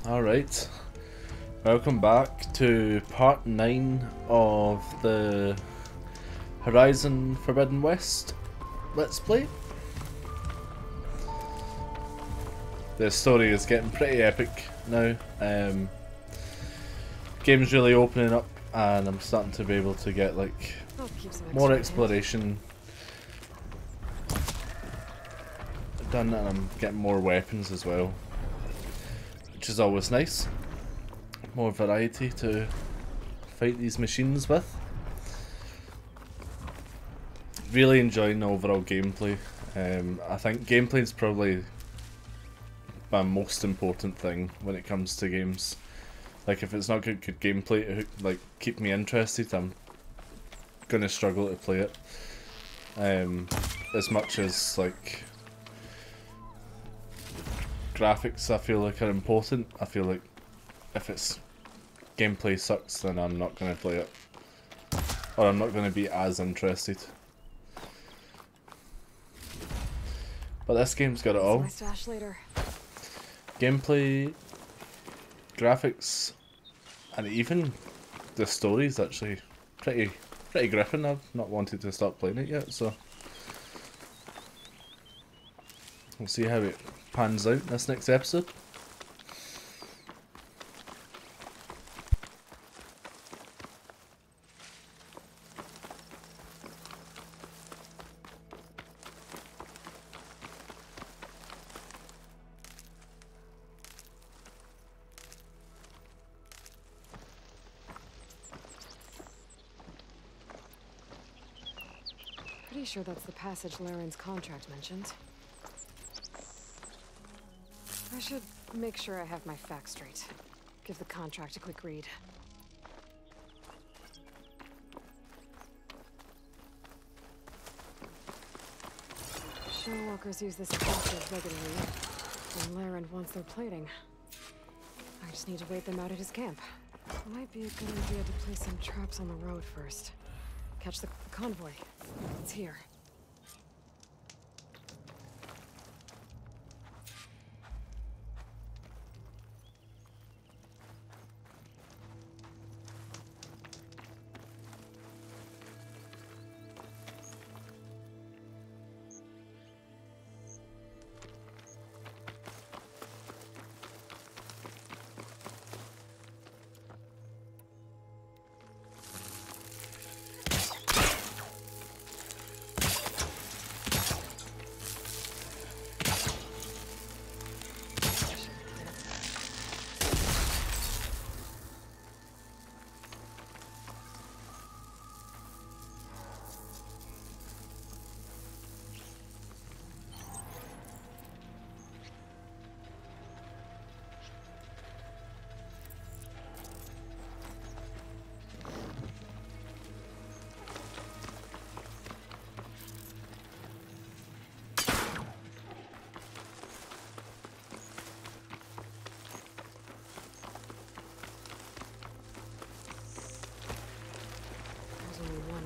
Alright, welcome back to part 9 of the Horizon Forbidden West Let's Play. The story is getting pretty epic now. Game's really opening up and I'm starting to be able to get like more exploration done, and I'm getting more weapons as well, which is always nice. More variety to fight these machines with. Really enjoying the overall gameplay. I think gameplay is probably my most important thing when it comes to games. Like, if it's not good gameplay to like keep me interested, I'm gonna struggle to play it. As much as like graphics I feel like are important, I feel like if it's gameplay sucks, then I'm not going to play it, or I'm not going to be as interested. But this game's got it all. Gameplay, graphics, and even the story's actually pretty gripping. I've not wanted to stop playing it yet, so we'll see how it pans out this next episode. Pretty sure that's the passage Laren's contract mentioned. I should make sure I have my facts straight. Give the contract a quick read. Showwalkers use this passage regularly, and Laren wants their plating. I just need to wait them out at his camp. Might be a good idea to place some traps on the road first. Catch the convoy. It's here.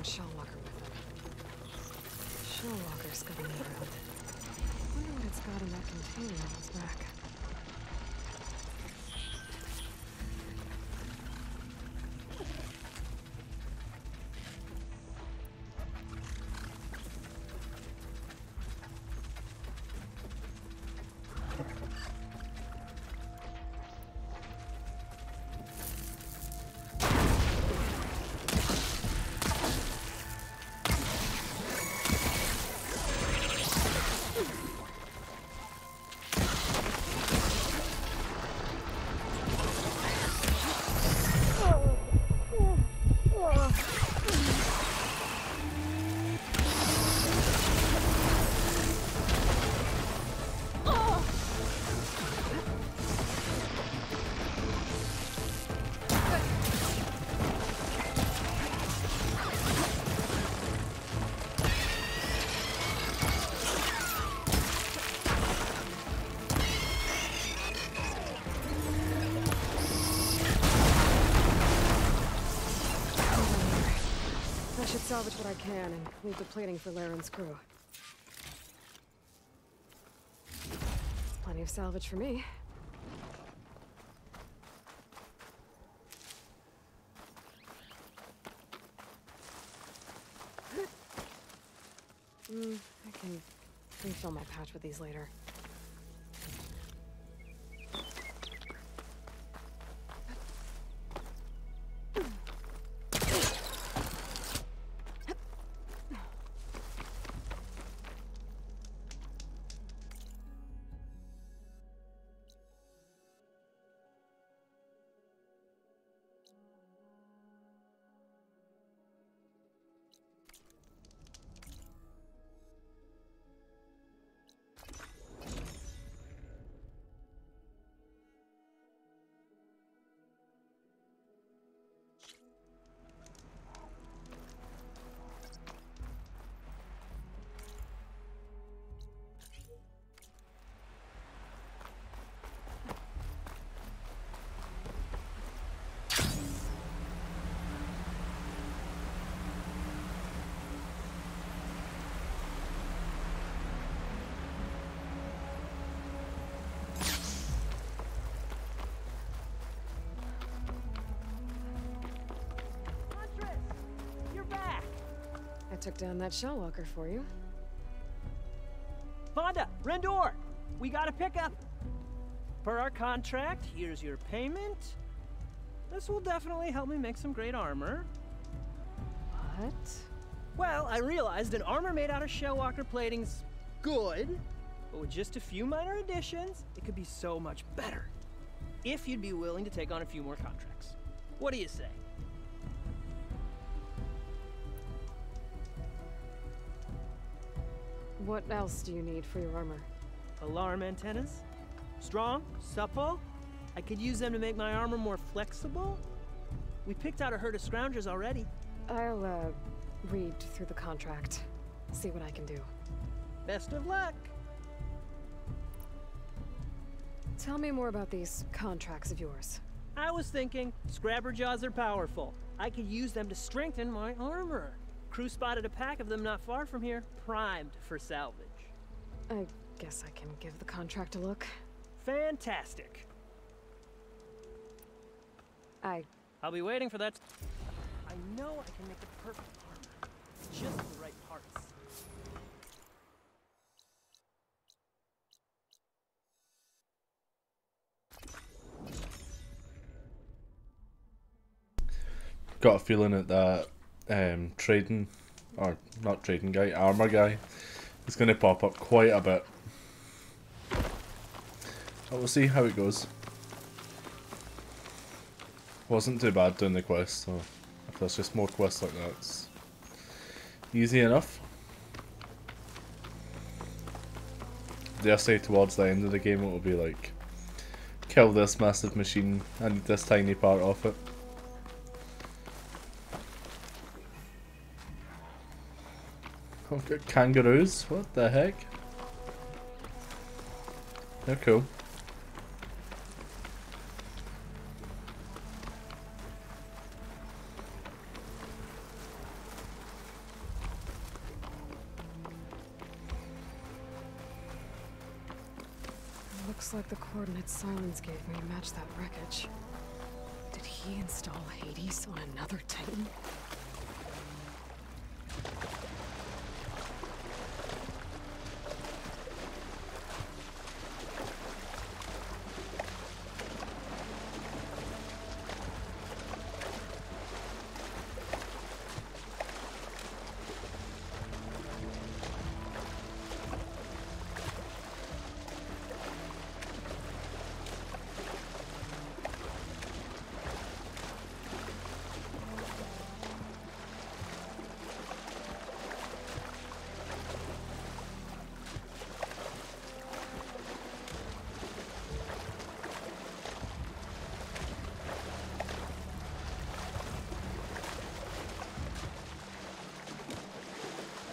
Shellwalker with him. Shellwalker scuttling around. Wonder what it's got in that container on his back. I should salvage what I can and leave the plating for Laren's crew. Plenty of salvage for me. refill my patch with these later. Took down that shell walker for you. Vonda, Rendor, we got a pickup. Per our contract, here's your payment. This will definitely help me make some great armor. What? Well, I realized an armor made out of shell walker plating's good, but with just a few minor additions, it could be so much better. If you'd be willing to take on a few more contracts. What do you say? What else do you need for your armor? Alarm antennas? Strong, supple. I could use them to make my armor more flexible. We picked out a herd of scroungers already. I'll, read through the contract. See what I can do. Best of luck. Tell me more about these contracts of yours. I was thinking, Scrabber Jaws are powerful. I could use them to strengthen my armor. Crew spotted a pack of them not far from here, primed for salvage. I guess I can give the contract a look. Fantastic. I'll be waiting for that. I know I can make the perfect armor. It's just the right parts. Got a feeling that trading, or not trading guy, armor guy, is going to pop up quite a bit. But we'll see how it goes. Wasn't too bad doing the quest, so if there's just more quests like that, it's easy enough. Dare say towards the end of the game it will be like, kill this massive machine, I need this tiny part of it. Oh, got kangaroos? What the heck? They're cool. Looks like the coordinates Silence gave me match that wreckage. Did he install Hades on another Titan?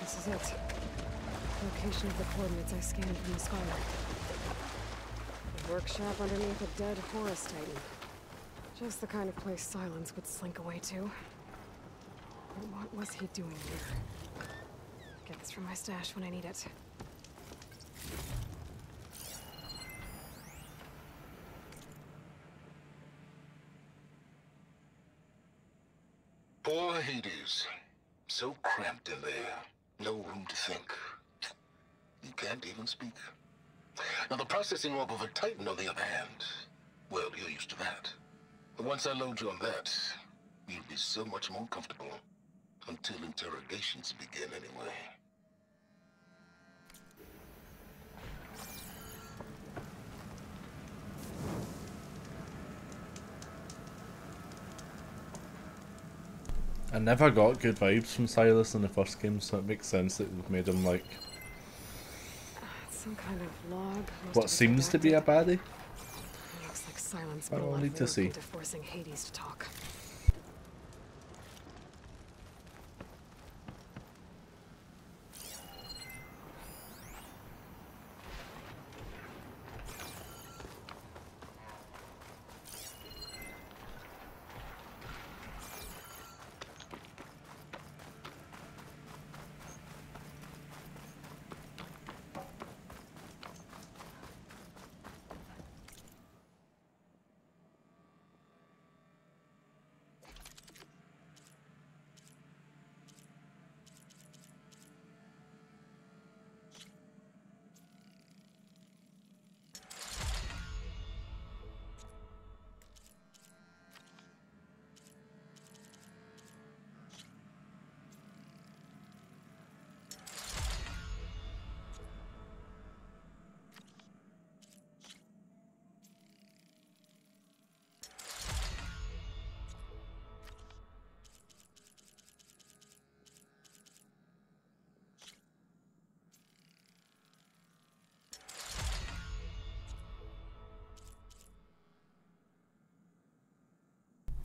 This is it. Location of the coordinates I scanned from the sky. A workshop underneath a dead Horus Titan. Just the kind of place Silence would slink away to. But what was he doing here? Get this from my stash when I need it. Poor Hades. So cramped in there. No room to think. You can't even speak. Now, the processing orb of a Titan, on the other hand, well, you're used to that. But once I load you on that, you'll be so much more comfortable. Until interrogations begin, anyway. I never got good vibes from Silas in the first game, so it makes sense that they've made him like Some kind of log. what seems to be a baddie. Looks like Silence I'll put a lot need of to work see. into forcing Hades to talk.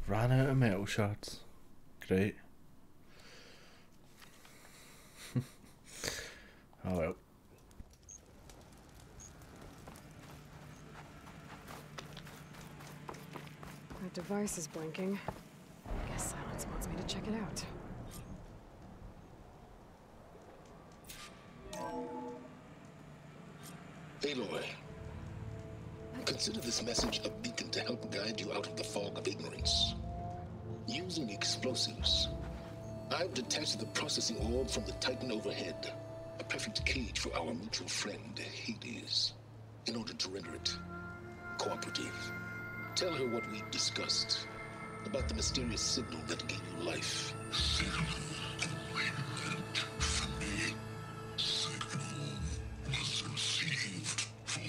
Ran out of metal shards. Great. Oh well. That device is blinking. Guess Silence wants me to check it out. Aloy, consider this message a beacon to help guide you out of the fog of ignorance. Using explosives, I've detached the processing orb from the Titan overhead, a perfect cage for our mutual friend, Hades, in order to render it cooperative. Tell her what we discussed about the mysterious signal that gave you life. Signal only meant for me. Signal was received for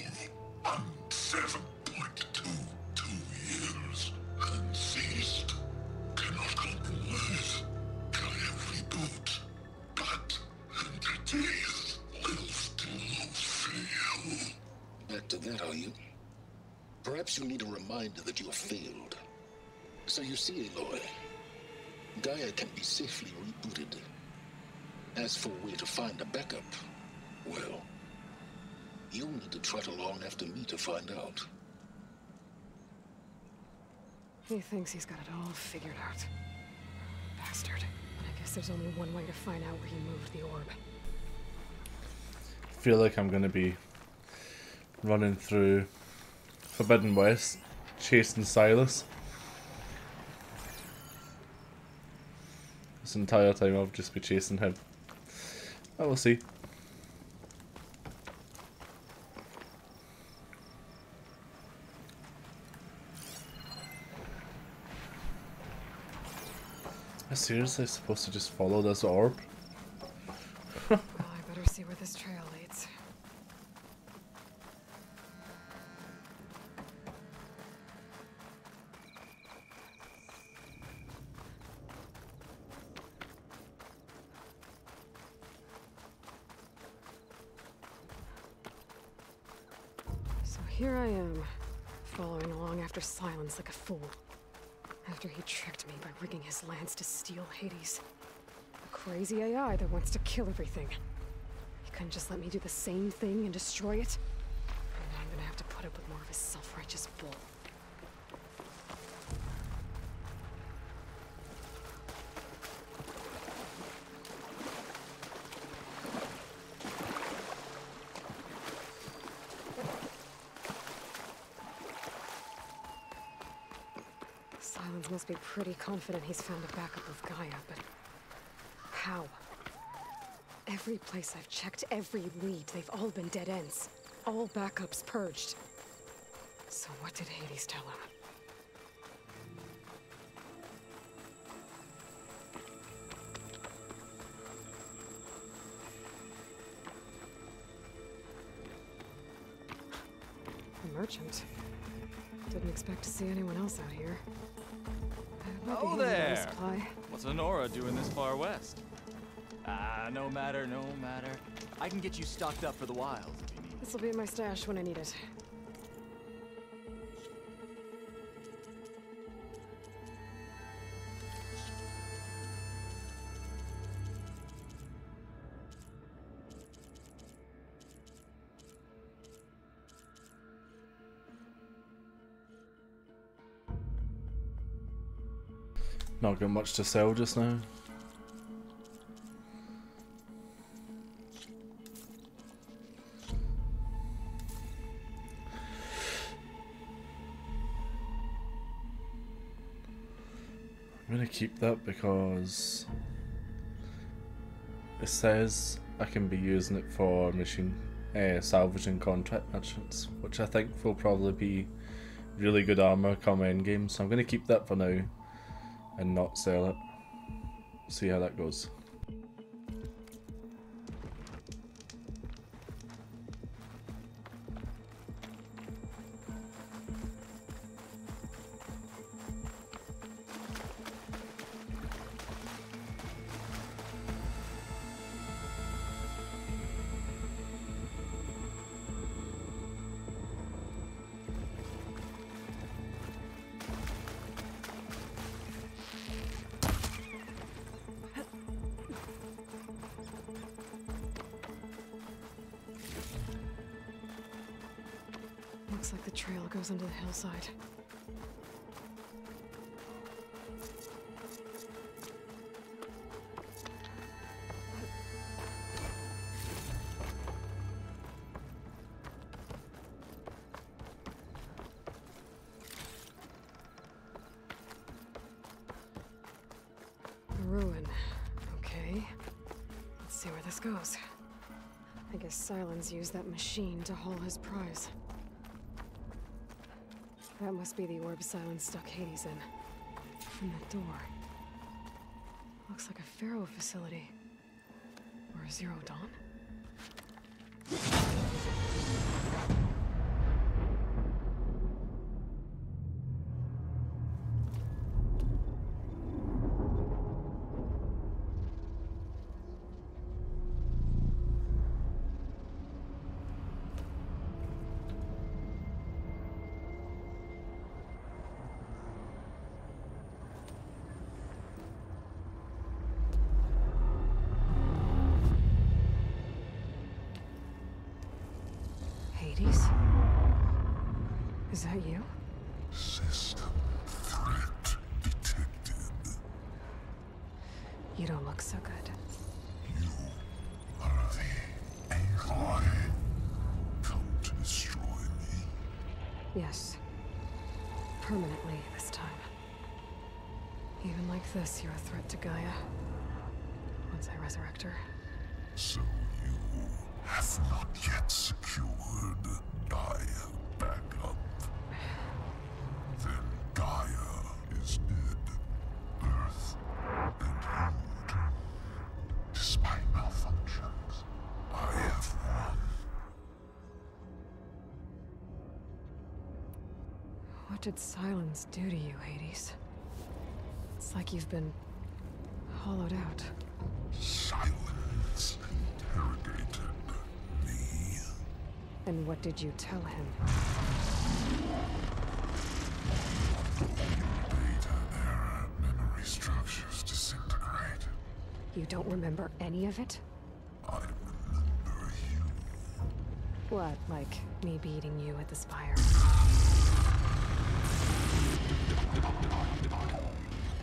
7.22 years and ceased. Cannot compromise. Can reboot. But entities will still fail. Back to that, are you? Perhaps you need a reminder that you have failed. So you see, Aloy, Gaia can be safely rebooted. As for where to find a backup, well, you'll need to trot along after me to find out. He thinks he's got it all figured out. Bastard. I guess there's only one way to find out where he moved the orb. Feel like I'm gonna be running through Forbidden West, chasing Silas. This entire time I'll just be chasing him. I will see. Am I seriously supposed to just follow this orb? Well, I better see where this trail leads. So here I am, following along after Silence like a fool. After he tricked me by rigging his lance to steal Hades. A crazy AI that wants to kill everything. He couldn't just let me do the same thing and destroy it? And now I'm gonna have to put up with more of his self-righteous bull. Silence must be pretty confident he's found a backup of Gaia, but how? Every place I've checked, every lead, they've all been dead ends. All backups purged. So what did Hades tell him? A merchant. Didn't expect to see anyone else out here. Oh there! What's Honora doing this far west? Ah, no matter, no matter. I can get you stocked up for the wild if you need. This'll be in my stash when I need it. Not got much to sell just now. I'm gonna keep that because it says I can be using it for machine salvaging contract merchants, which I think will probably be really good armor come endgame, so I'm gonna keep that for now and not sell it. See how that goes. Looks like the trail goes into the hillside. A ruin. Okay. Let's see where this goes. I guess Silence used that machine to haul his prize. That must be the orb Silence stuck Hades in. And that door. Looks like a Pharaoh facility. Or a Zero Dawn? Hades? Is that you? System threat detected. You don't look so good. You are the AI come to destroy me. Yes. Permanently this time. Even like this, you're a threat to Gaia. Once I resurrect her. So you have not yet secured Gaia back up. Then Gaia is dead. Earth and you, despite malfunctions, I have won. What did Silence do to you, Hades? It's like you've been hollowed out. Silence interrogated me. And what did you tell him? Data error, memory structures disintegrate. You don't remember any of it? I remember you. What, like me beating you at the spire?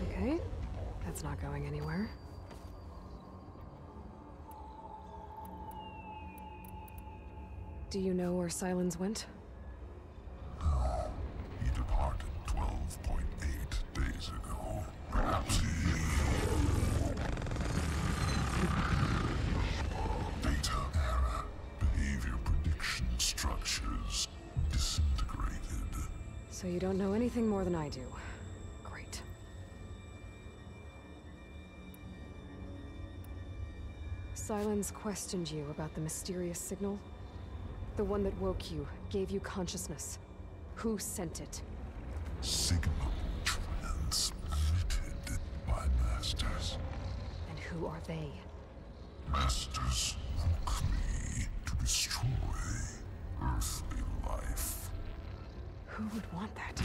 Okay, that's not going anywhere. Do you know where Silence went? No, he departed 12.8 days ago. Perhaps he... So you don't know anything more than I do. Great. Silence questioned you about the mysterious signal. The one that woke you, gave you consciousness. Who sent it? Signal transmitted by masters. And who are they? Masters woke me to destroy earthly life. Who would want that?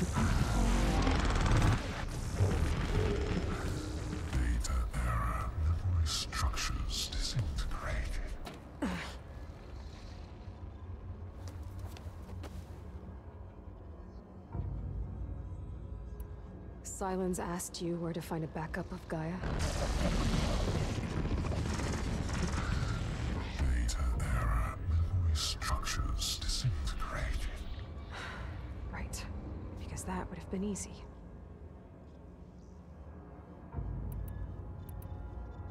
Data error, memory structures disintegrated. Silence asked you where to find a backup of Gaia? Data error, memory structures disintegrated. Right. Because that would have been easy.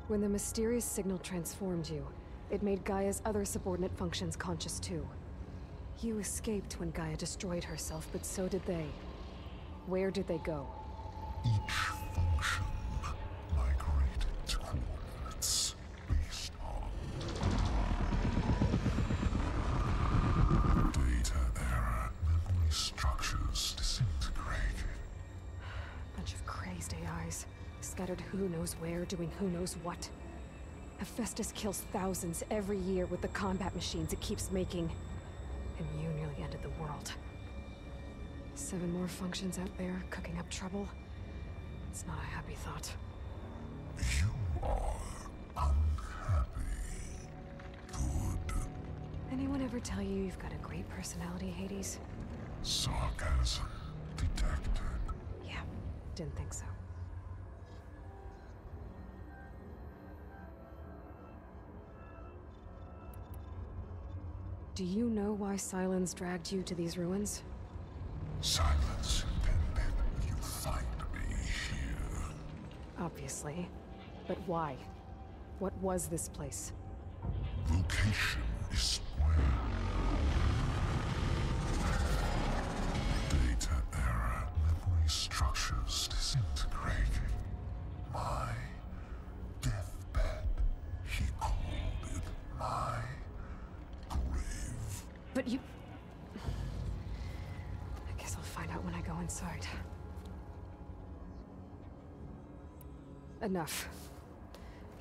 When the mysterious signal transformed you, it made Gaia's other subordinate functions conscious too. You escaped when Gaia destroyed herself, but so did they. Where did they go? Each function migrated to coordinates based on data error, memory structures disintegrated. Bunch of crazed AIs, scattered who knows where, doing who knows what. Hephaestus kills thousands every year with the combat machines it keeps making. And you nearly ended the world. 7 more functions out there, cooking up trouble. It's not a happy thought. You are unhappy. Good. Anyone ever tell you you've got a great personality, Hades? Sarcasm detected. Yeah, didn't think so. Do you know why Silence dragged you to these ruins? Silence intended you find me here. Obviously. But why? What was this place? Location is square. Data error, memory structures disintegrated. My deathbed, he called it my grave. But you... I guess I'll find out when I go inside. Enough.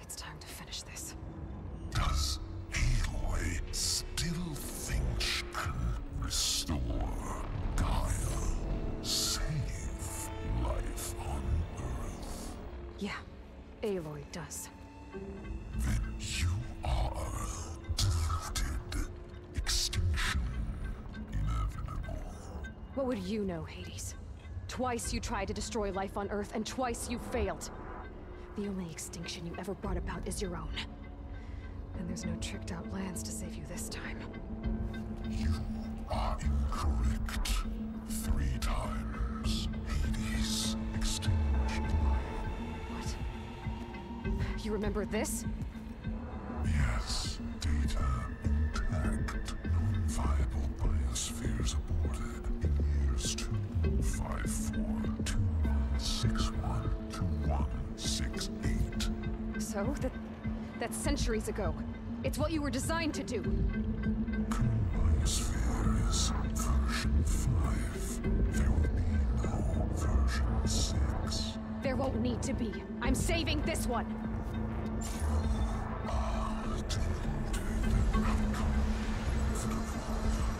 It's time to finish this. Does Aloy still think she can restore Gaia? Save life on Earth? Yeah, Aloy does. Then you are deluded. Extinction inevitable. What would you know, Hades? Twice you tried to destroy life on Earth, and twice you failed. The only extinction you ever brought about is your own. And there's no tricked-out lands to save you this time. You are incorrect. 3 times Hades extinguished life. What? You remember this? Yes, data intact. Non-viable biospheres aborted in years 254, 2161, 2168. So, that's centuries ago. It's what you were designed to do. Biosphere is version 5. There will be no version 6. There won't need to be. I'm saving this one.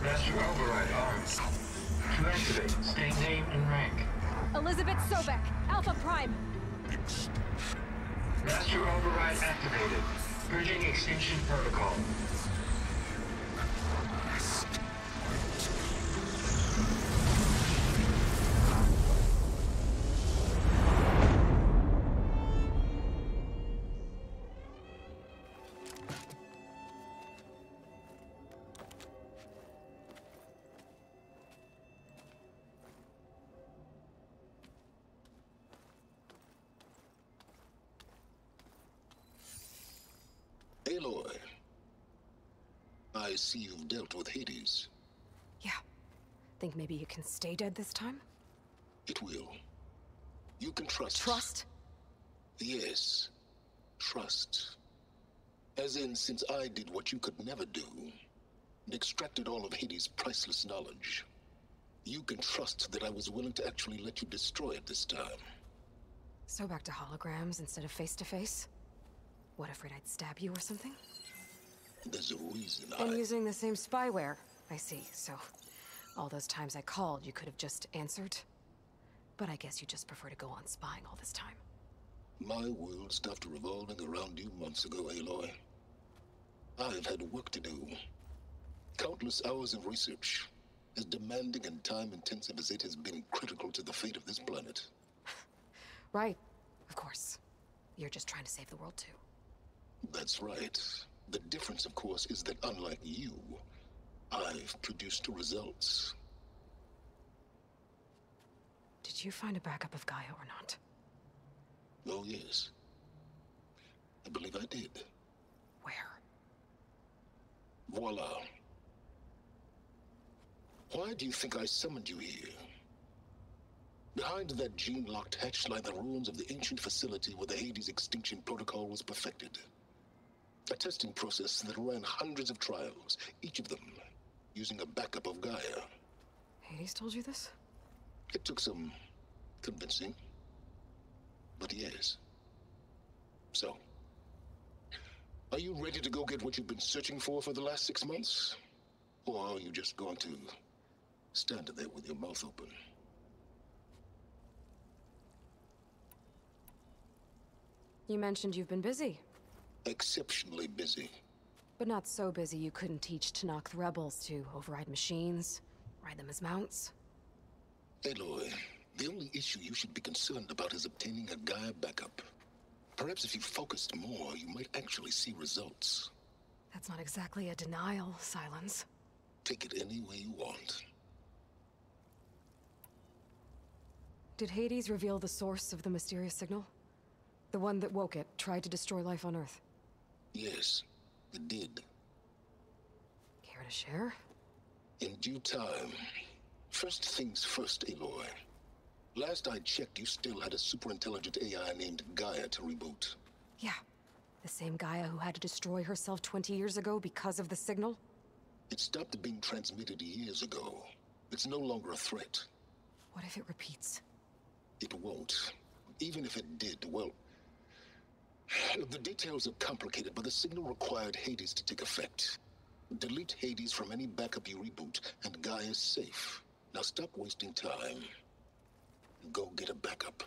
Master override arms. To activate, state name and rank. Elizabeth Sobek, Alpha Prime. Master override activated. Bridging extinction protocol. Aloy, I see you've dealt with Hades. Yeah. Think maybe you can stay dead this time? It will. You can trust. Trust? Yes. Trust. As in, since I did what you could never do, and extracted all of Hades' priceless knowledge, you can trust that I was willing to actually let you destroy it this time. So back to holograms instead of face-to-face? What, afraid I'd stab you or something? There's a reason And using the same spyware. I see, so all those times I called, you could have just answered? But I guess you just prefer to go on spying all this time. My world stopped revolving around you months ago, Aloy. I've had work to do. Countless hours of research, as demanding and time-intensive as it has been critical to the fate of this planet. Right, of course. You're just trying to save the world too. That's right. The difference, of course, is that unlike you, I've produced results. Did you find a backup of Gaia or not? Oh, yes. I believe I did. Where? Voila. Why do you think I summoned you here? Behind that gene-locked hatch lie the ruins of the ancient facility where the Hades extinction protocol was perfected. A testing process that ran hundreds of trials, each of them using a backup of Gaia. Hades told you this? It took some convincing, but yes. So, are you ready to go get what you've been searching for the last 6 months? Or are you just going to stand there with your mouth open? You mentioned you've been busy. Exceptionally busy. But not so busy you couldn't teach Tanakh the rebels to override machines, ride them as mounts. Aloy, the only issue you should be concerned about is obtaining a Gaia backup. Perhaps if you focused more, you might actually see results. That's not exactly a denial, Silence. Take it any way you want. Did Hades reveal the source of the mysterious signal? The one that woke it, tried to destroy life on Earth? Yes, it did. Care to share? In due time. First things first, Aloy. Last I checked, you still had a super-intelligent AI named Gaia to reboot. Yeah. The same Gaia who had to destroy herself 20 years ago because of the signal? It stopped being transmitted years ago. It's no longer a threat. What if it repeats? It won't. Even if it did, well... The details are complicated, but the signal required Hades to take effect. Delete Hades from any backup you reboot, and Gaia's safe. Now stop wasting time. Go get a backup.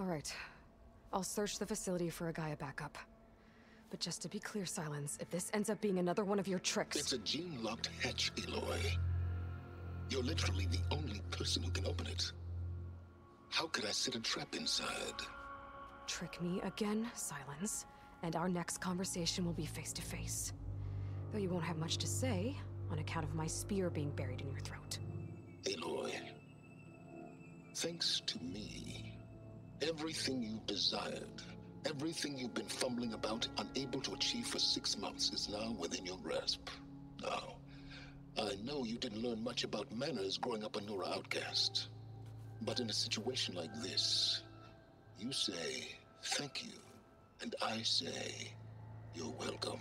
All right. I'll search the facility for a Gaia backup. But just to be clear, Silence, if this ends up being another one of your tricks... It's a gene-locked hatch, Aloy. You're literally the only person who can open it. How could I set a trap inside? Trick me again, Silence, and our next conversation will be face-to-face. Though you won't have much to say, on account of my spear being buried in your throat. Aloy, thanks to me, everything you desired, everything you've been fumbling about, unable to achieve for 6 months, is now within your grasp. Now, I know you didn't learn much about manners growing up a Nora outcast. But in a situation like this, you say, thank you, and I say, you're welcome.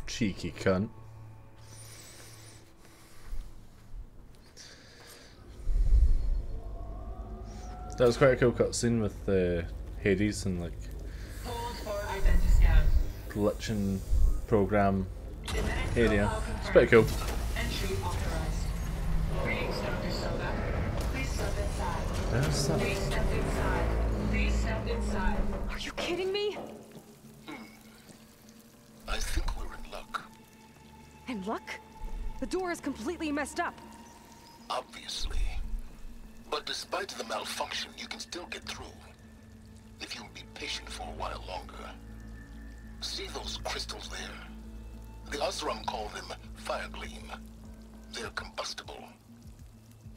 Cheeky cunt. That was quite a cool cutscene with Hades and like glitching program area. It's pretty cool. Entry authorized. Greetings, Dr. Soda. Please step inside. Please step inside. Please step inside. Are you kidding me? I think we're in luck. In luck? The door is completely messed up. Obviously. But despite the malfunction, you can still get through. If you'll be patient for a while longer. See those crystals there? The Osram call them fire gleam. They're combustible.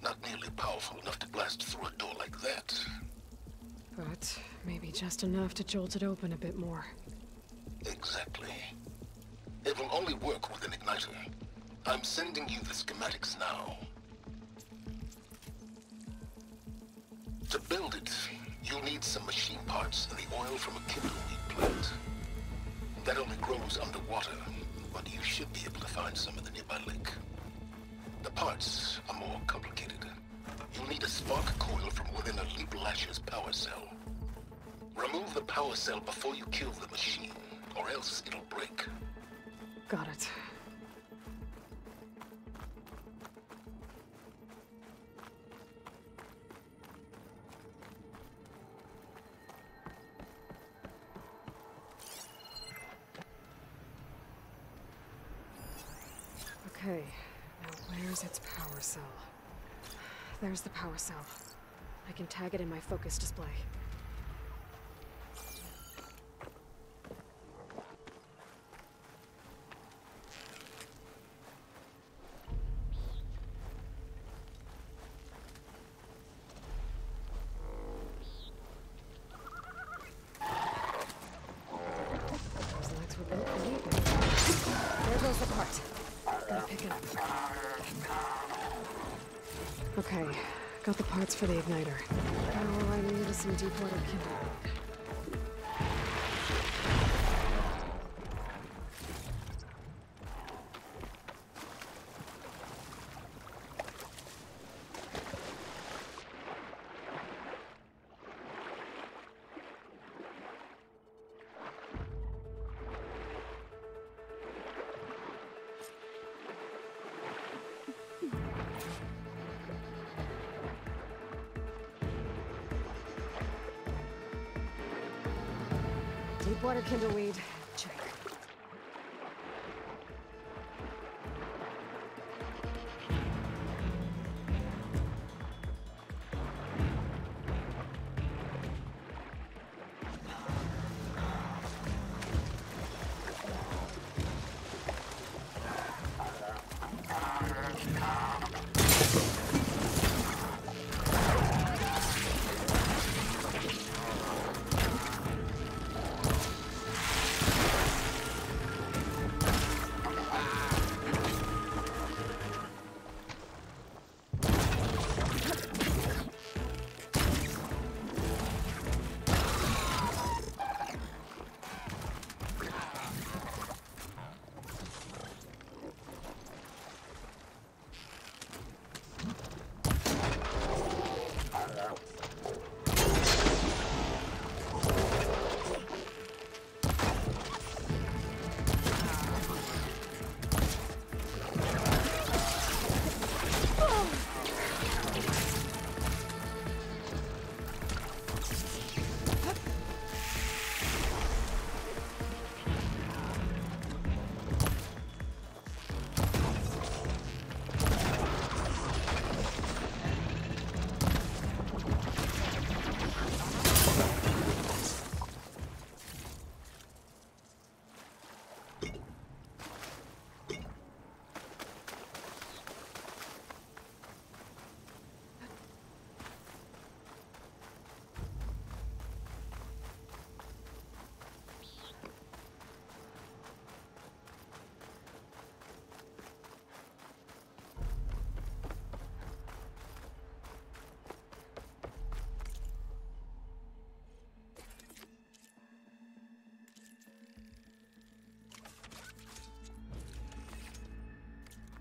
Not nearly powerful enough to blast through a door like that. But maybe just enough to jolt it open a bit more. Exactly. It will only work with an igniter. I'm sending you the schematics now. To build it, you'll need some machine parts and the oil from a kindleweed plant. That only grows underwater, but you should be able to find some in the nearby lake. The parts are more complicated. You'll need a spark coil from within a Leap Lasher's power cell. Remove the power cell before you kill the machine, or else it'll break. Got it. Okay, now where's its power cell? There's the power cell. I can tag it in my focus display. Those lights were built for heat. There goes the part. Gotta pick it up. Okay, got the parts for the igniter. All I need is some deep water kindling. Deepwater kindleweed, check.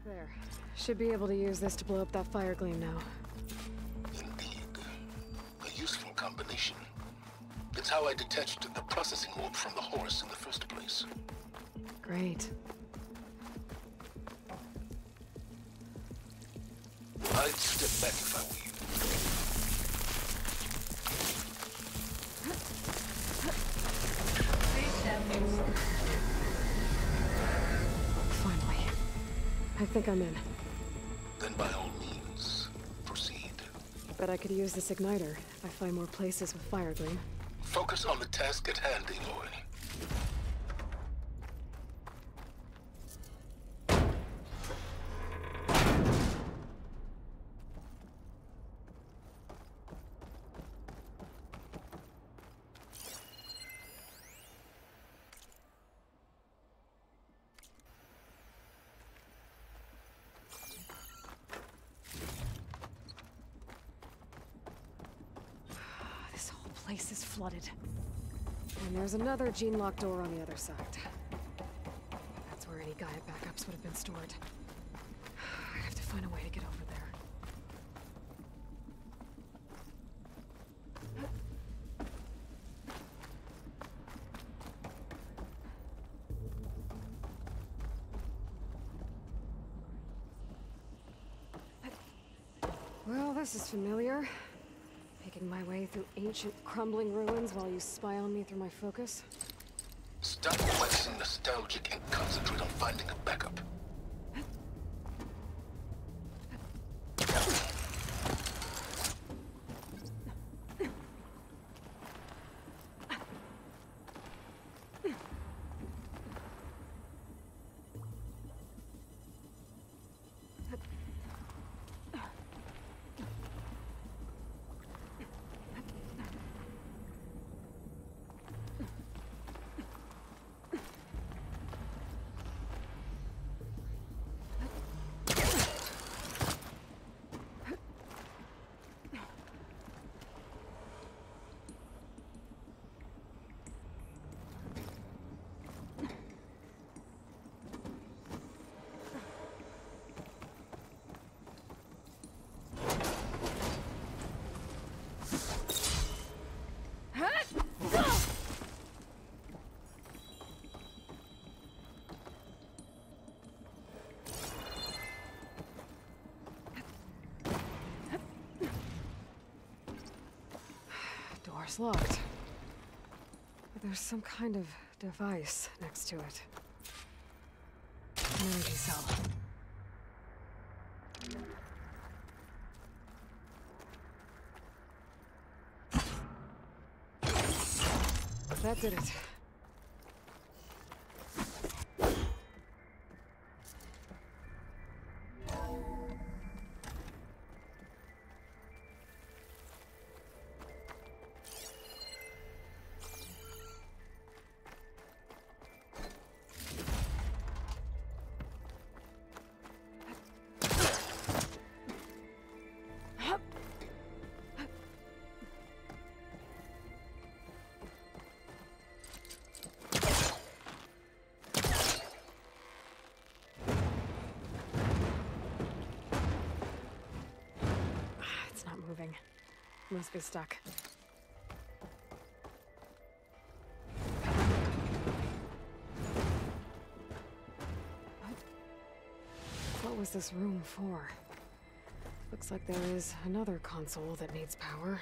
There. Should be able to use this to blow up that fire gleam now. Indeed. A useful combination. It's how I detached the processing orb from the horse in the first place. Great. I'd step back if I were you. Please step inside. Finally. I think I'm in. Then by all means, proceed. Bet I could use this igniter if I find more places with fire gleam. Focus on the task at hand, Aloy. flooded. And there's another gene-locked door on the other side. That's where any Gaia backups would have been stored. I have to find a way to get over there. Well, this is familiar. Making my way through ancient, crumbling ruins while you spy on me through my focus. Stop waxing nostalgic and concentrate on finding a backup. Door's locked. But there's some kind of device next to it. An energy cell. That did it. Moving. Must be stuck. What was this room for? Looks like there is another console that needs power.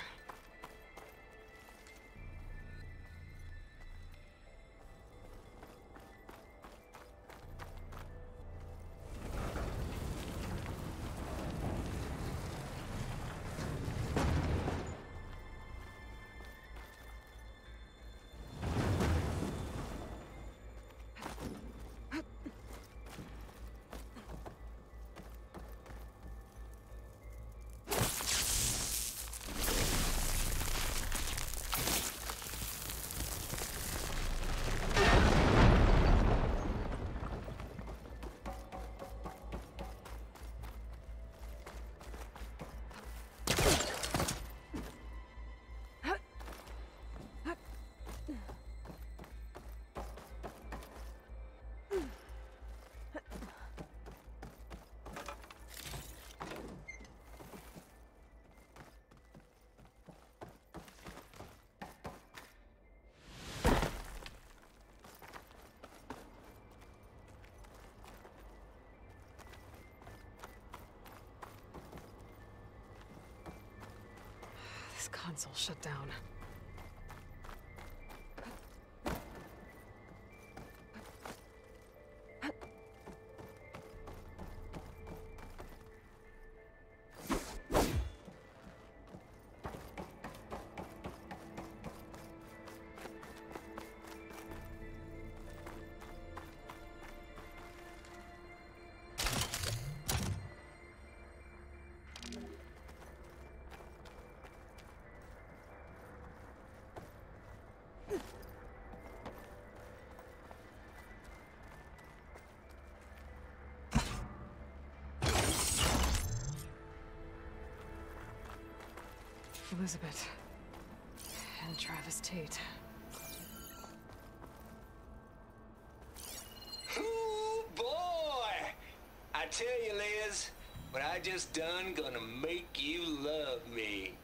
This console shut down. Elizabeth. And Travis Tate. Ooh, boy! I tell you, Liz, what I just done gonna make you love me.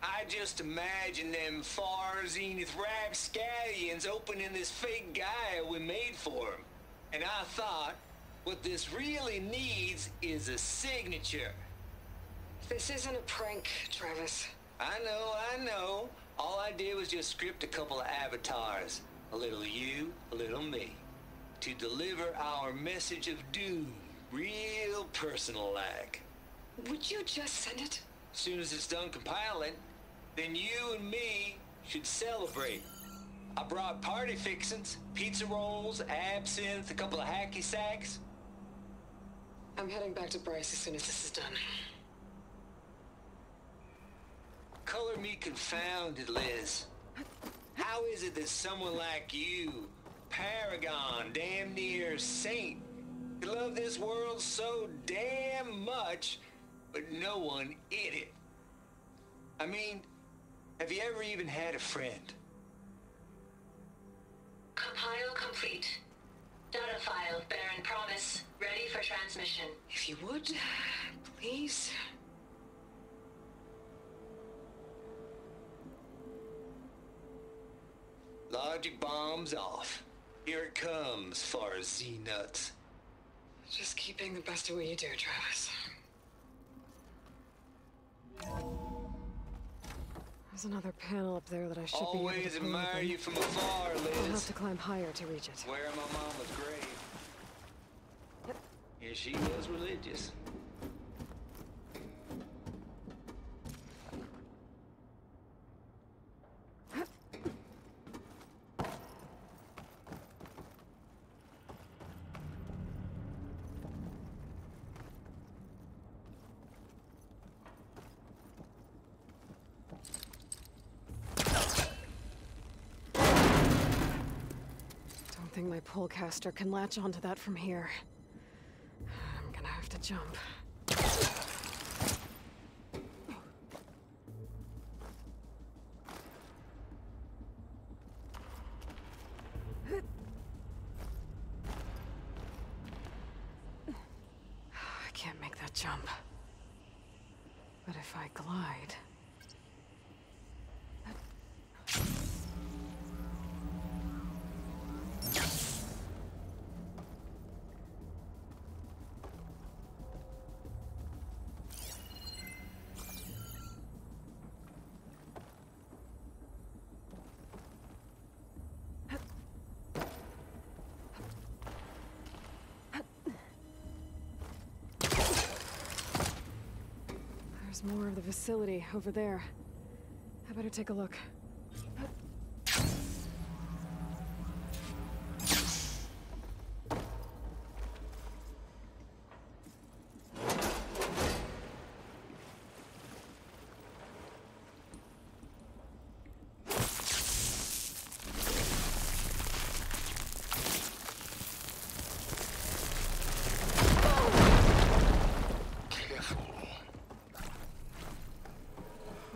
I just imagine them far zenith rapscallions opening this fake guy we made for him. And I thought, what this really needs is a signature. This isn't a prank, Travis. I know. All I did was just script a couple of avatars. A little you, a little me. To deliver our message of doom, real personal-like. Would you just send it? As soon as it's done compiling, then you and me should celebrate. I brought party fixins, pizza rolls, absinthe, a couple of hacky sacks. I'm heading back to Bryce as soon as this is done. Color me confounded, Liz. How is it that someone like you, paragon, damn near saint, could love this world so damn much, but no one in it? I mean, have you ever even had a friend? Compile complete. Data file, Baron Promise, ready for transmission. If you would, please. Logic bombs off. Here it comes, far as Z-nuts. Just keep being the best at what you do, Travis. There's another panel up there that I should be able to Always admire you from afar, I'll have Liz. to climb higher to reach it. Where my mama's grave. Yeah, she was religious. Don't think my pullcaster can latch onto that from here. I'm gonna have to jump. I can't make that jump. But if I glide... There's more of the facility over there. I better take a look.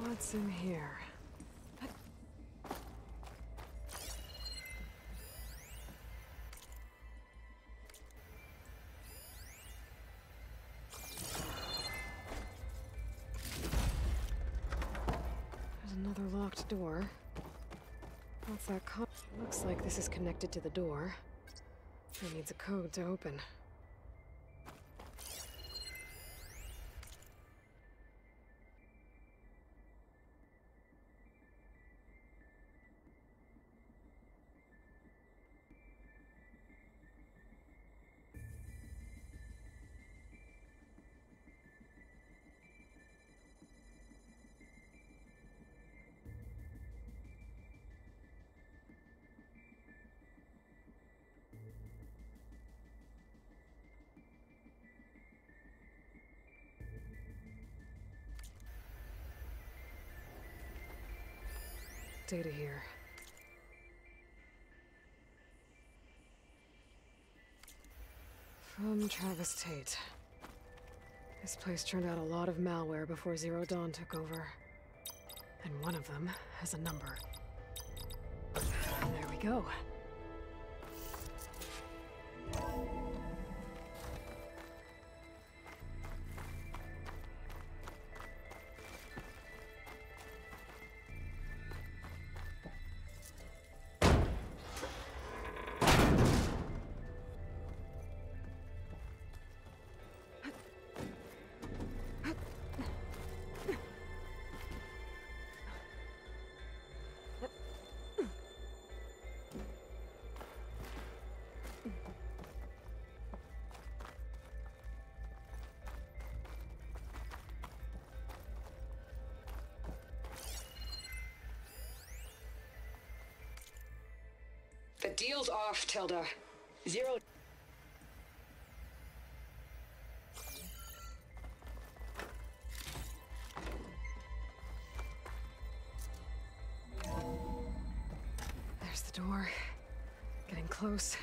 What's in here? There's another locked door. What's that code? Looks like this is connected to the door. It needs a code to open. Data here. From Travis Tate. This place turned out a lot of malware before Zero Dawn took over. And one of them has a number. There we go. The deal's off, Tilda. Zero. There's the door. Getting close.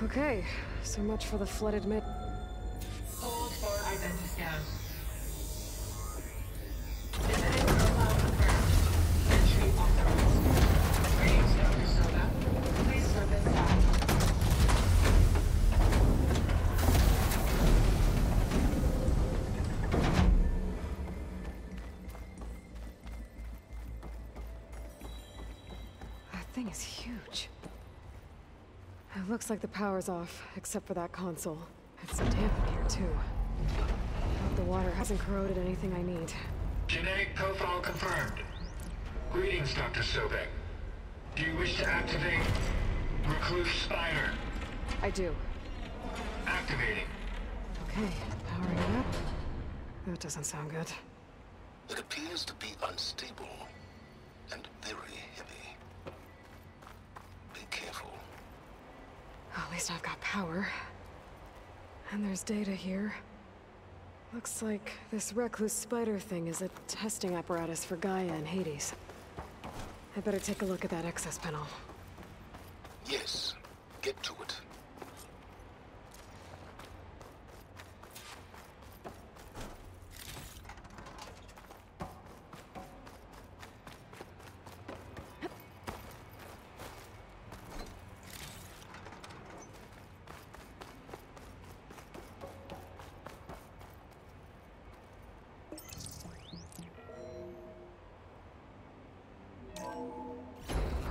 Okay, so much for the flooded mid. Hold for identiscan. Genetic profile confirmed. Entry authorized. Greetings, Dr. Soda. Please step inside. That thing is huge. It looks like the power's off, except for that console. It's so damp in here, too. Hope the water hasn't corroded anything I need. Genetic profile confirmed. Greetings, Dr. Sobek. Do you wish to activate Recluse Spider? I do. Activating. Okay, powering it up. That doesn't sound good. It appears to be unstable and very heavy. Be careful. At least I've got power. And there's data here. Looks like this Recluse Spider thing is a testing apparatus for Gaia and Hades. I better take a look at that access panel. Yes, get to it.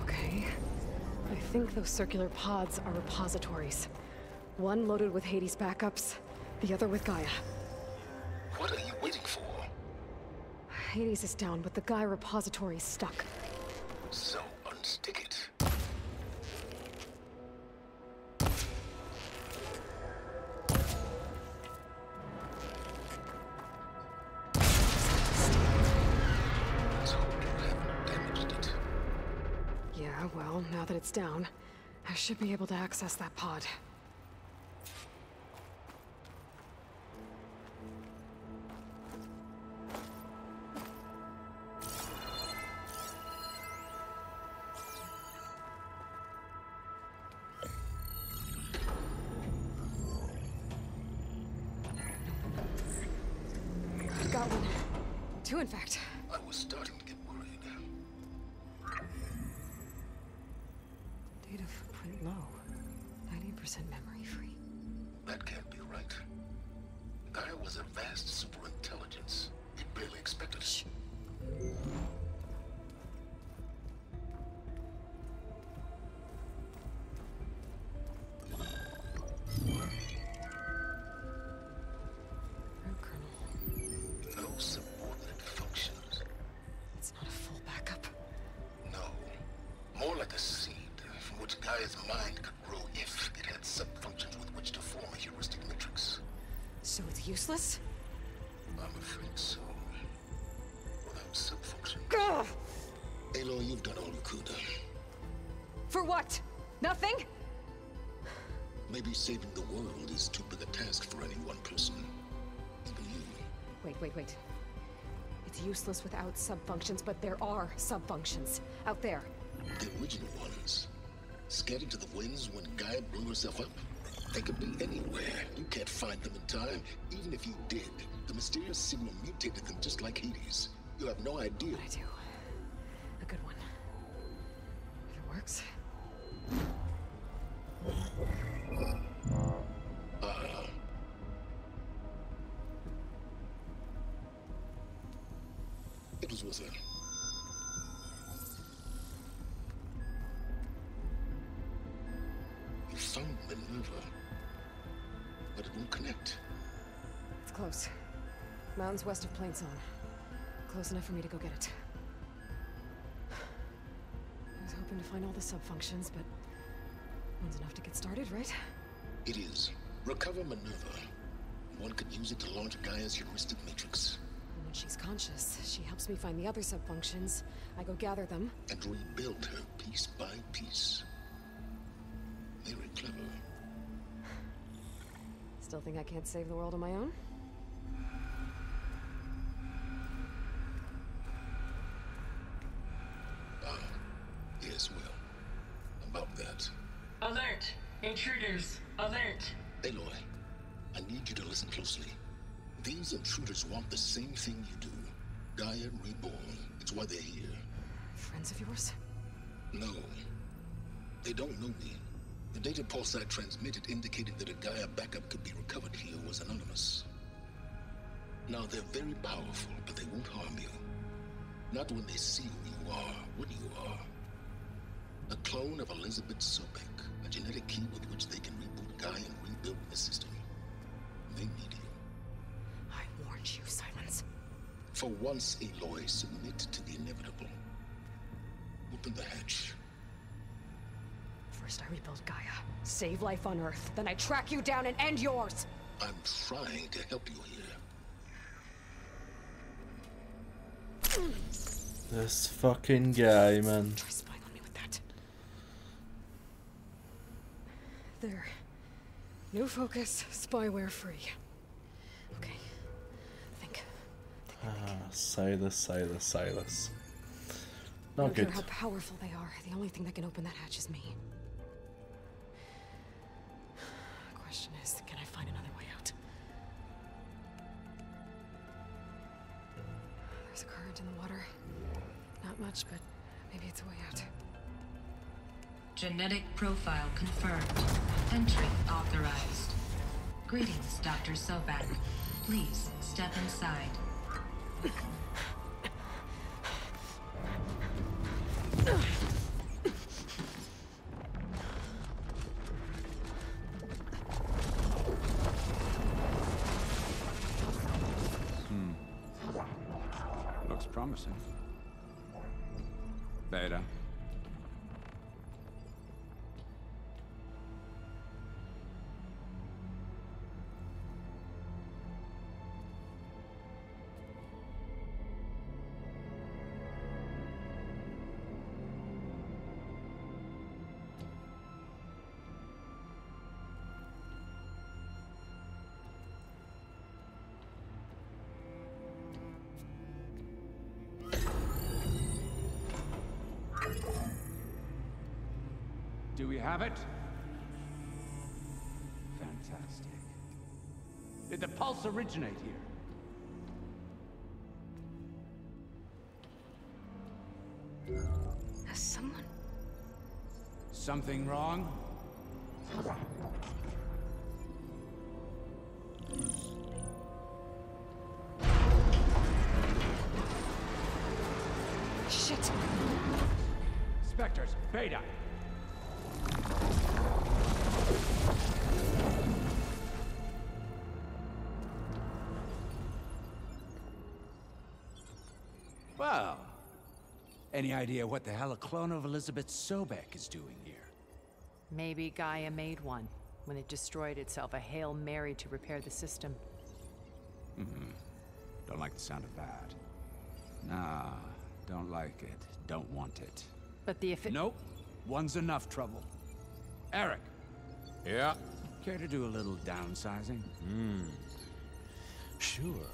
Okay. I think those circular pods are repositories. One loaded with Hades backups, the other with Gaia. What are you waiting for? Hades is down, but the Gaia repository is stuck. So unstick it. Let's hope you haven't damaged it. Yeah, well, now that it's down, I should be able to access that pod. too, in fact. I was starting to get worried. Data footprint low. 90% memory free. That can't be right. Gaia was a vast superintelligence. He barely expected it. Shh. No subordinate functions. It's not a full backup. No. More like a seed from which Gaia's mind could grow if it had sub-functions with which to form a heuristic matrix. So it's useless? I'm afraid so. Without sub-function. Ugh! Aloy, you've done all you could. For what? Nothing? Maybe saving the world is too big a task for any one person. Even you. Wait. It's useless without sub-functions, but there are sub-functions out there. The original ones. Scattered to the winds when Gaia blew herself up. They could be anywhere. You can't find them in time. Even if you did, the mysterious signal mutated them just like Hades. You have no idea. I do. A good one. If it works. It was with her. You found Minerva, but it won't connect. It's close. Mountains west of Plain Zone. Close enough for me to go get it. I was hoping to find all the sub-functions, but one's enough to get started, right? It is. Recover Minerva. One could use it to launch Gaia's heuristic matrix. And when she's conscious, she helps me find the other sub-functions. I go gather them. And rebuild her piece by piece. Very clever. Still think I can't save the world on my own? Yes, well. About that. Alert! Intruders! Alert! Aloy, I need you to listen closely. These intruders want the same thing you do. Gaia reborn. It's why they're here. Friends of yours? No. They don't know me. The data pulse I transmitted indicated that a Gaia backup could be recovered here was anonymous. Now, they're very powerful, but they won't harm you. Not when they see who you are, what you are. A clone of Elizabeth Sobek, a genetic key with which they can reboot Gaia and rebuild the system. They need you. I warned you, Silence. For once, Aloy, submit to the inevitable. Open the hatch. First I rebuild Gaia, save life on Earth, then I track you down and end yours! I'm trying to help you here. This fucking guy, man. Try spying on me with that. There. New focus, spyware free. Okay. Think. Silas. No Not good. matter how powerful they are, the only thing that can open that hatch is me. The question is, can I find another way out? There's a current in the water. Not much, but maybe it's a way out. Genetic profile confirmed. Entry authorized. Greetings, Dr. Sobek. Please step inside. Looks promising. Beta. Do we have it? Fantastic. Did the pulse originate here? Has someone... Something wrong? Shit! Spectres, Beta! Well, any idea what the hell a clone of Elizabeth Sobek is doing here? Maybe Gaia made one when it destroyed itself, a Hail Mary to repair the system. Don't like the sound of that. Nah, don't like it. Don't want it. But the Nope. One's enough trouble. Eric. Yeah? Care to do a little downsizing? Sure.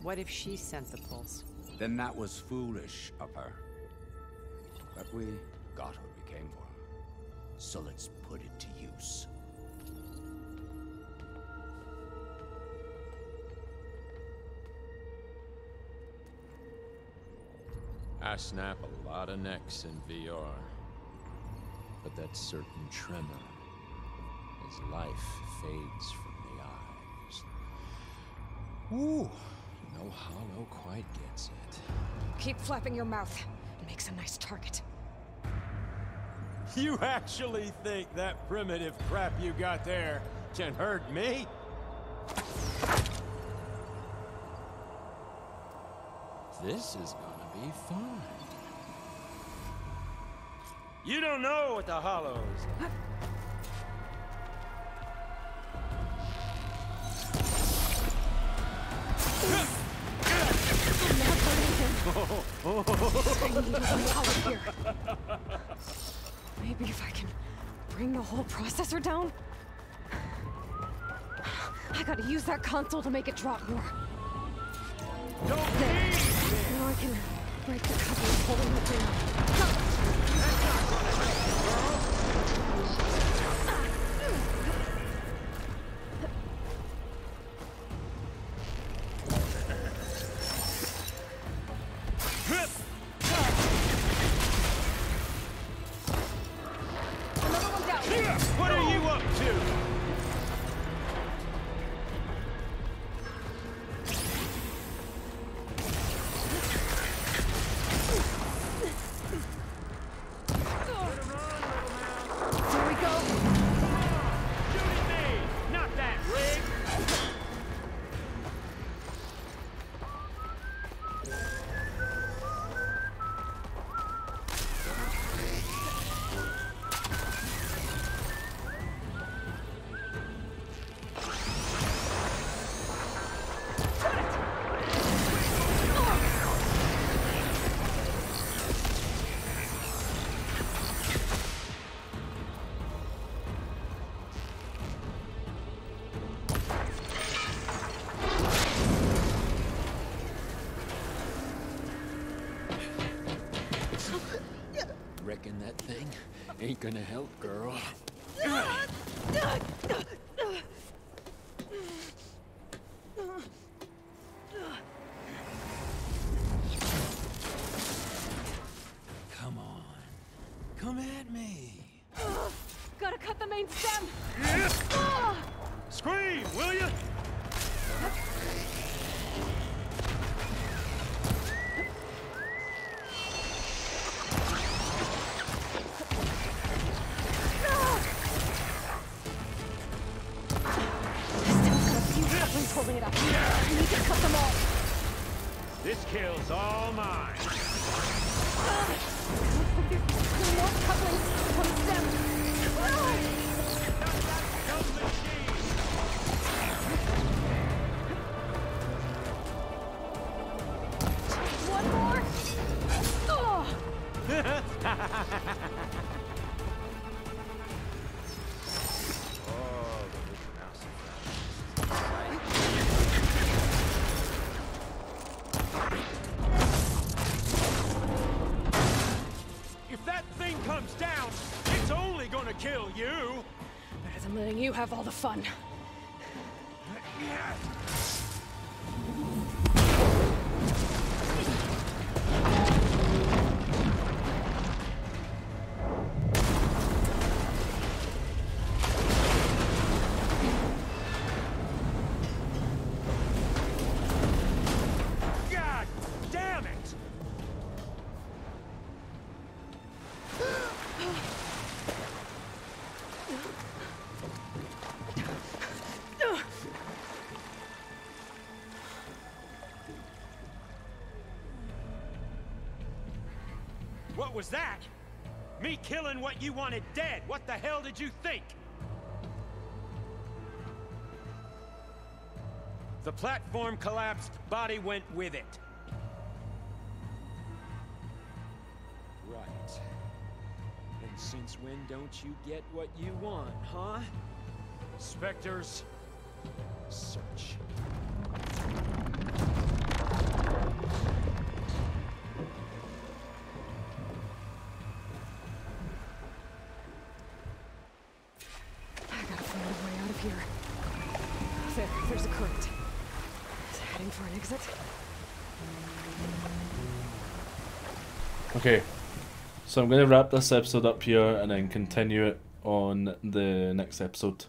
What if she sent the pulse? Then that was foolish of her. But we got what we came for. So let's put it to use. I snap a lot of necks in VR. But that certain tremor as life fades from the eyes. Ooh, no hollow quite gets it. Keep flapping your mouth. It makes a nice target. You actually think that primitive crap you got there can hurt me? This is gonna be fun. You don't know what the hollows. Maybe if I can bring the whole processor down? I gotta use that console to make it drop more. There. Now I can break the cover holding it down. What are you up to? There we go. Shoot at me, not that rig. Reckon that thing ain't gonna help, girl. Come on. Come at me. Gotta cut the main stem. Scream, will you? Holding it up. I need to cut them all. This kill's all mine. More couplings. One stem. One more. If that thing comes down, it's only gonna kill you. Better than letting you have all the fun. What was that? Me killing what you wanted dead. What the hell did you think? The platform collapsed, body went with it. Right. And since when don't you get what you want, huh? Spectres, search. I gotta find a way out of here. There's a current. It's heading for an exit. Okay, so I'm going to wrap this episode up here and then continue it on the next episode.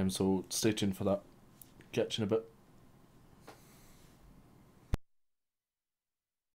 So stay tuned for that. Catch you in a bit.